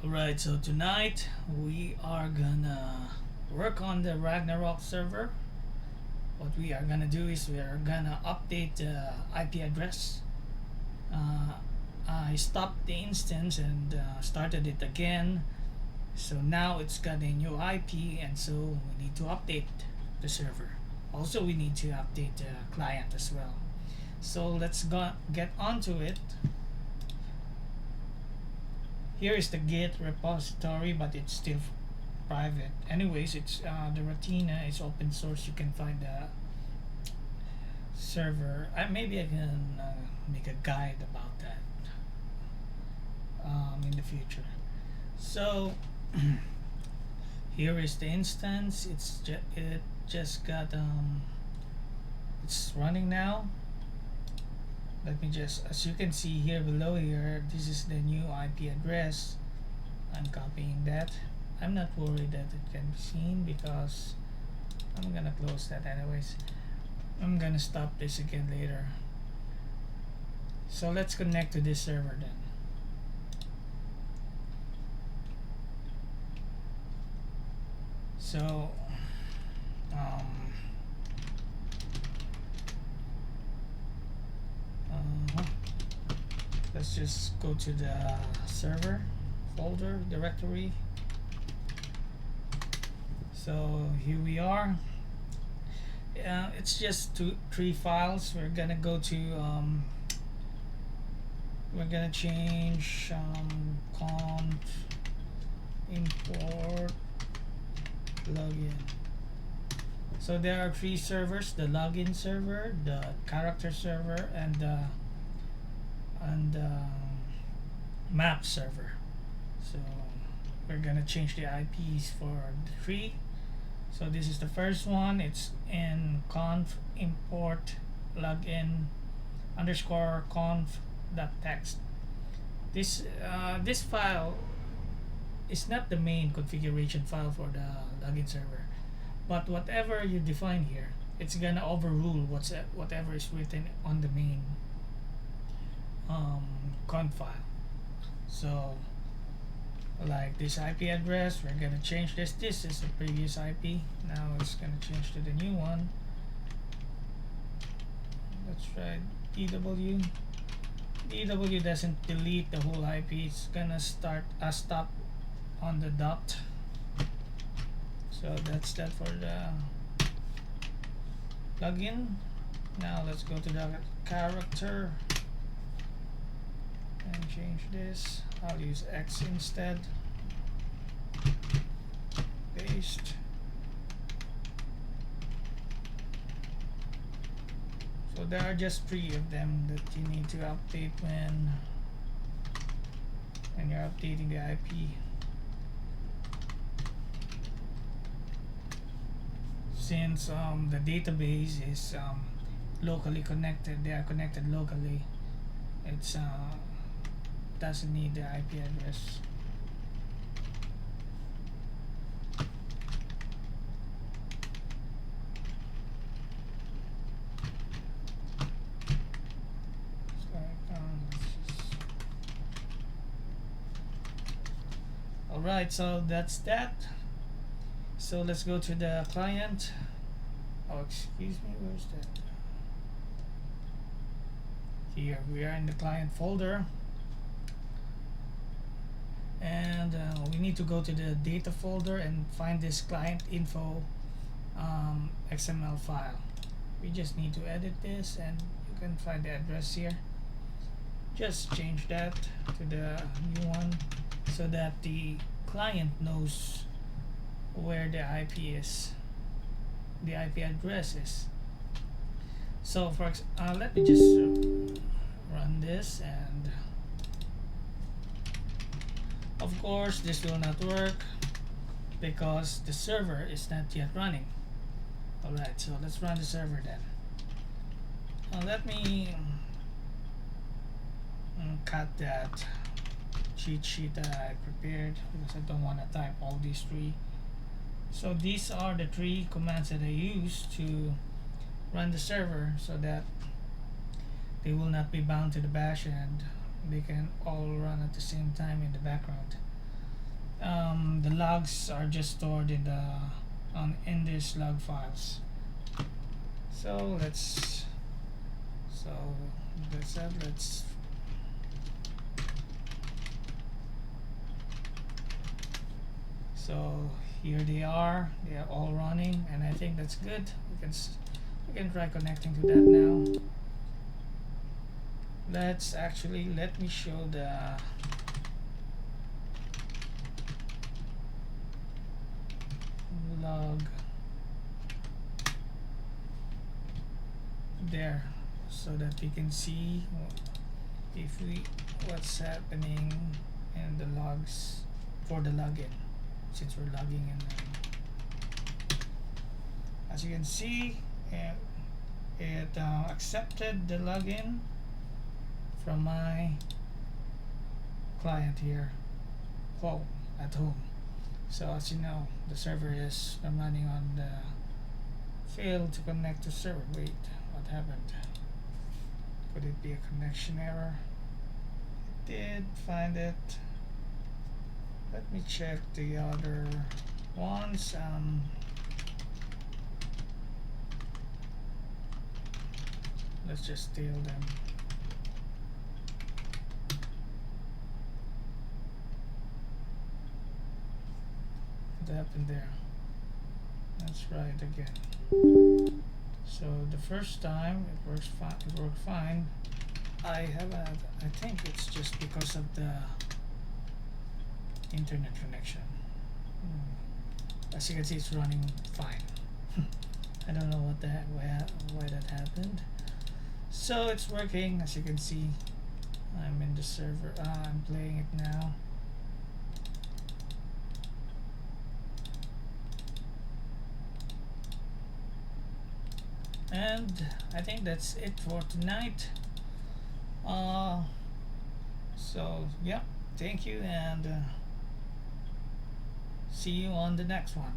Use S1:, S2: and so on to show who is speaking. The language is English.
S1: Alright, so tonight we are gonna work on the Ragnarok server. What we are gonna do is we are gonna update the IP address. Uh, I stopped the instance and started it again. So now it's got a new IP, and so we need to update the server. Also, we need to update the client as well. So let's get onto it. Here is the Git repository, but it's still private. Anyways, it's the Retina is open source. You can find the server. Maybe I can make a guide about that in the future. So here is the instance. It just got it's running now. Let me just, as you can see here below here, this is the new IP address. I'm copying that. I'm not worried that it can be seen because I'm gonna close that anyways. I'm gonna stop this again later. So let's connect to this server then. So let's just go to the server folder directory. So here we are. It's just three files. We're gonna go to we're gonna change conf import login. So there are three servers: the login server, the character server, and map server. So we're gonna change the IPs for the three. So this is the first one. It's in conf import login underscore conf dot text. This file is not the main configuration file for the login server, but whatever you define here, it's gonna overrule whatever is written on the main conf file. So like this IP address, we're gonna change this. This is the previous IP. Now it's gonna change to the new one. Let's try DW. DW doesn't delete the whole IP. It's gonna stop on the dot. So that's that for the plugin. Now let's go to the character and change this. I'll use X instead. Paste. So there are just three of them that you need to update when you're updating the IP. Since the database is locally connected, they are connected locally. It's doesn't need the IP address. Alright, so that's that. So let's go to the client. Oh, excuse me, where's that? Here we are in the client folder, and we need to go to the data folder and find this client info XML file. We just need to edit this, and you can find the address here. Just change that to the new one so that the client knows where the IP is, the IP address is. So for let me just run this, and of course this will not work because the server is not yet running. Alright, so let's run the server then. Let me cut that cheat sheet that I prepared because I don't want to type all these three. So these are the three commands that I use to run the server so that they will not be bound to the bash and they can all run at the same time in the background. The logs are just stored in the in these log files. So let's let's so here they are all running, and I think that's good. We can try connecting to that now. Let me show the log there so that we can see if we what's happening in the logs for the login, since we're logging in. As you can see, it accepted the login from my client here at home. So as you know, the server is running on the failed to connect to server. Wait, what happened? Could it be a connection error? It did find it. Let me check the other ones. Let's just steal them. What happened there? Let's try it again. So the first time it worked fine. I think it's just because of the internet connection. As you can see, it's running fine. I don't know why that happened. So it's working. As you can see, I'm in the server. I'm playing it now. And I think that's it for tonight. So yeah, thank you, and see you on the next one.